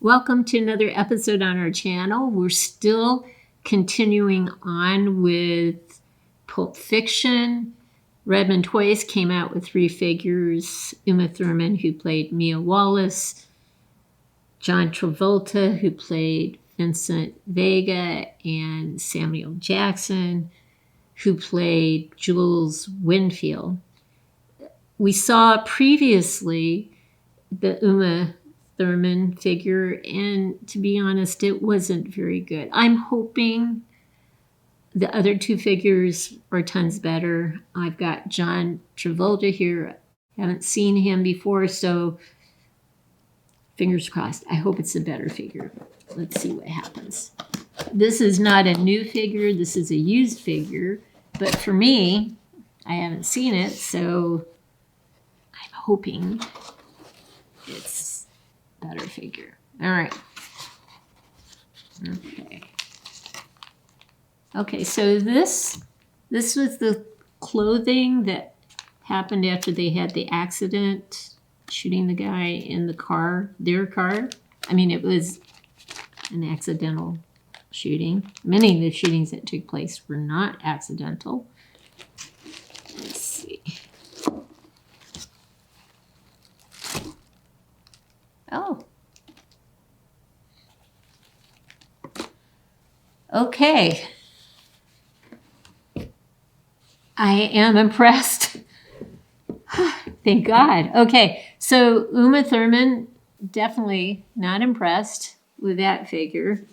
Welcome to another episode on our channel. We're still continuing on with Pulp Fiction. Redman Toys came out with 3 figures. Uma Thurman, who played Mia Wallace. John Travolta, who played Vincent Vega. And Samuel Jackson, who played Jules Winnfield. We saw previously the Uma Thurman figure, and to be honest, it wasn't very good. I'm hoping the other 2 figures are tons better. I've got John Travolta here. Haven't seen him before, so fingers crossed. I hope it's a better figure. Let's see what happens. This is not a new figure. This is a used figure, but for me, I haven't seen it, so I'm hoping it's a better figure. All right. Okay, so this was the clothing that happened after they had the accident shooting the guy in the car, their car. I mean, it was an accidental shooting. Many of the shootings that took place were not accidental. Let's see. Oh. Okay. I am impressed. Thank God. Okay, so Uma Thurman, definitely not impressed with that figure.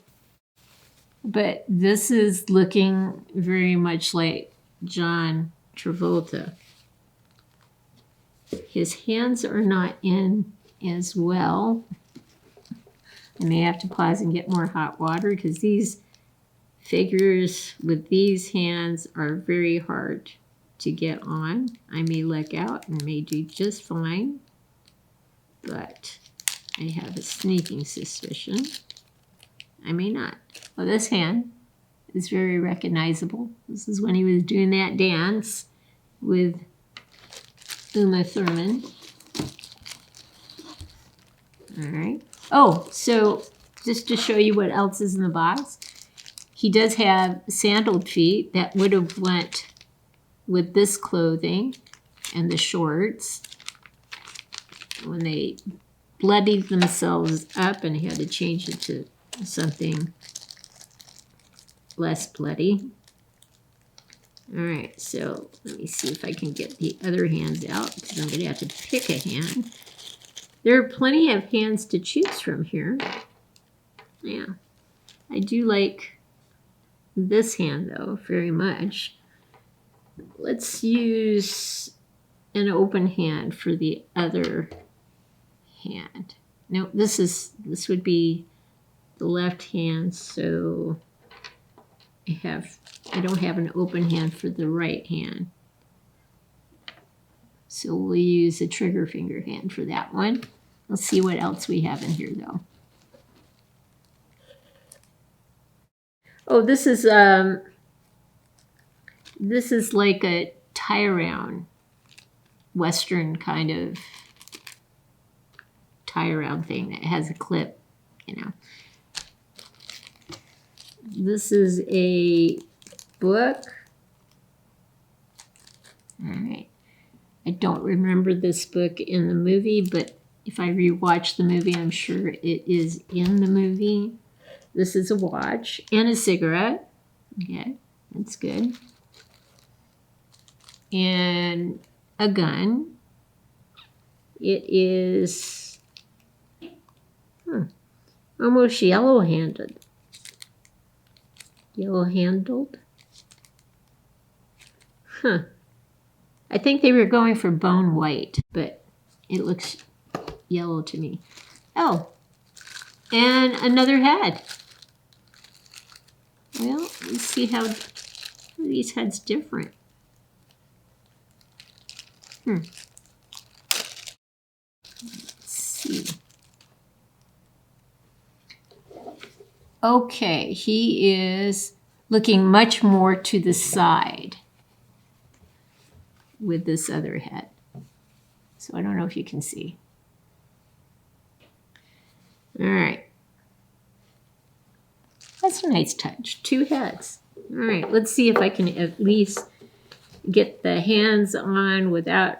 But this is looking very much like John Travolta. His hands are not in as well. I may have to pause and get more hot water because these figures with these hands are very hard to get on. I may luck out and may do just fine, but I have a sneaking suspicion I may not. Well, this hand is very recognizable. This is when he was doing that dance with Uma Thurman. All right. Oh, so just to show you what else is in the box, he does have sandaled feet that would have went with this clothing and the shorts when they bloodied themselves up and had to change it to something less bloody. All right, so let me see if I can get the other hands out because I'm going to have to pick a hand. There are plenty of hands to choose from here. Yeah, I do like this hand though very much. Let's use an open hand for the other hand. No, this would be the left hand, so I don't have an open hand for the right hand. So we'll use a trigger finger hand for that one. Let's see what else we have in here though. Oh, this is like a tie-around, Western kind of tie-around thing that has a clip, you know. This is a book. All right. I don't remember this book in the movie, but if I rewatch the movie, I'm sure it is in the movie. This is a watch and a cigarette. Okay, that's good. And a gun. It is almost yellow-handed. Yellow-handled? Huh. I think they were going for bone white, but it looks yellow to me. Oh, and another head. Well, let's see how these heads different. Let's see. Okay, he is looking much more to the side with this other head. So I don't know if you can see. All right. That's a nice touch. 2 heads. All right, let's see if I can at least get the hands on without,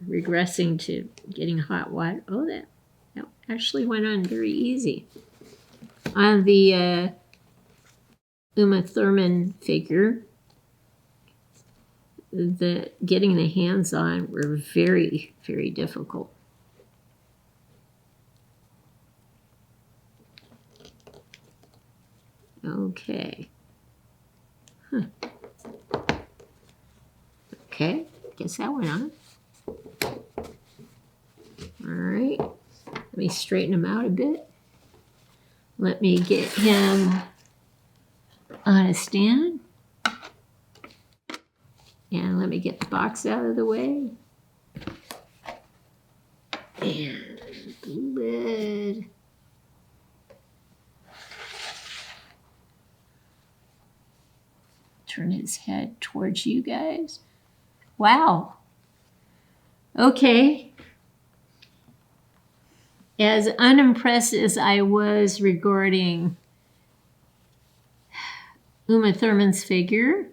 regressing to getting hot water. Oh, that actually went on very easy. On the Uma Thurman figure, getting the hands on were very, very difficult. Okay. Okay, guess that went on. All right, let me straighten him out a bit. Let me get him on a stand. And let me get the box out of the way. And the lid. Turn his head towards you guys. Wow. Okay. As unimpressed as I was regarding Uma Thurman's figure,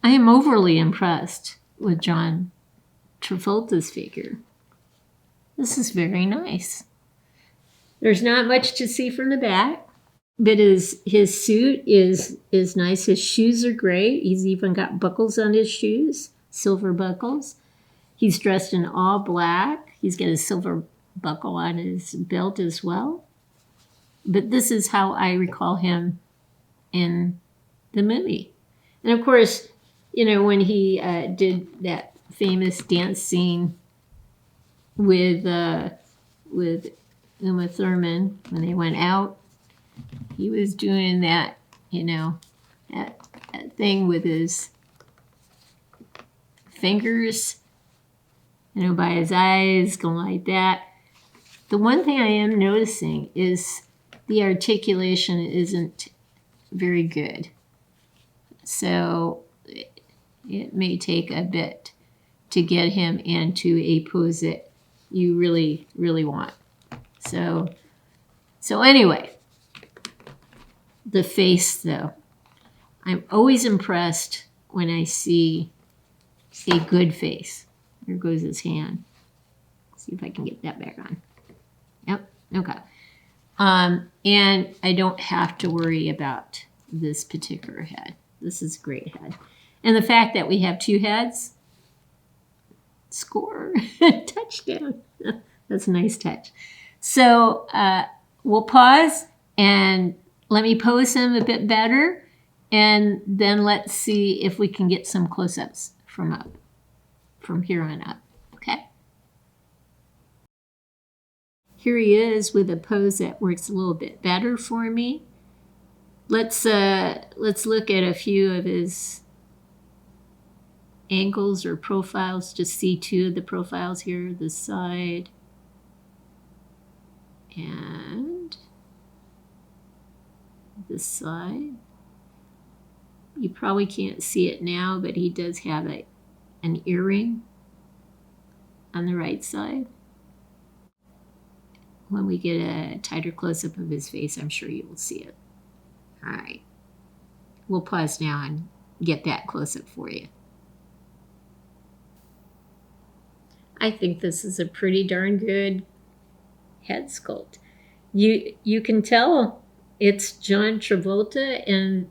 I am overly impressed with John Travolta's figure. This is very nice. There's not much to see from the back, but his suit is nice. His shoes are great. He's even got buckles on his shoes, silver buckles. He's dressed in all black. He's got a silver buckle on his belt as well. But this is how I recall him in the movie. And of course, when he did that famous dance scene with Uma Thurman, when they went out, he was doing that, that thing with his fingers, by his eyes, going like that. The one thing I am noticing is the articulation isn't very good. So it may take a bit to get him into a pose that you really, really want. So anyway, the face though. I'm always impressed when I see a good face. There goes his hand. Let's see if I can get that back on. Yep, okay. And I don't have to worry about this particular head. This is a great head. And the fact that we have 2 heads, score, touchdown. That's a nice touch. So we'll pause and let me pose him a bit better, and then let's see if we can get some close-ups from here on up. Okay? Here he is with a pose that works a little bit better for me. Let's look at a few of his angles or profiles. Just see 2 of the profiles here, this side and this side. You probably can't see it now, but he does have an earring on the right side. When we get a tighter close-up of his face, I'm sure you will see it. All right. We'll pause now and get that close-up for you. I think this is a pretty darn good head sculpt. You can tell it's John Travolta, and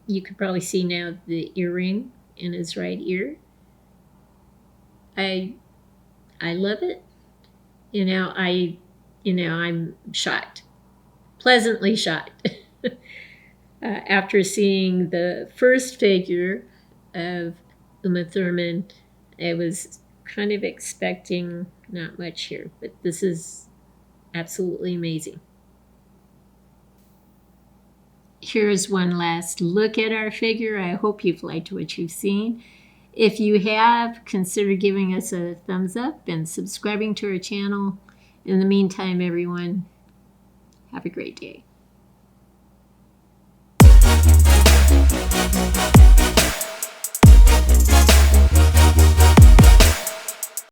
you can probably see now the earring in his right ear. I love it. I'm shocked, pleasantly shocked. After seeing the first figure of Uma Thurman, I was kind of expecting not much here, but this is absolutely amazing. Here's one last look at our figure. I hope you've liked what you've seen. If you have, consider giving us a thumbs up and subscribing to our channel. In the meantime, everyone, have a great day.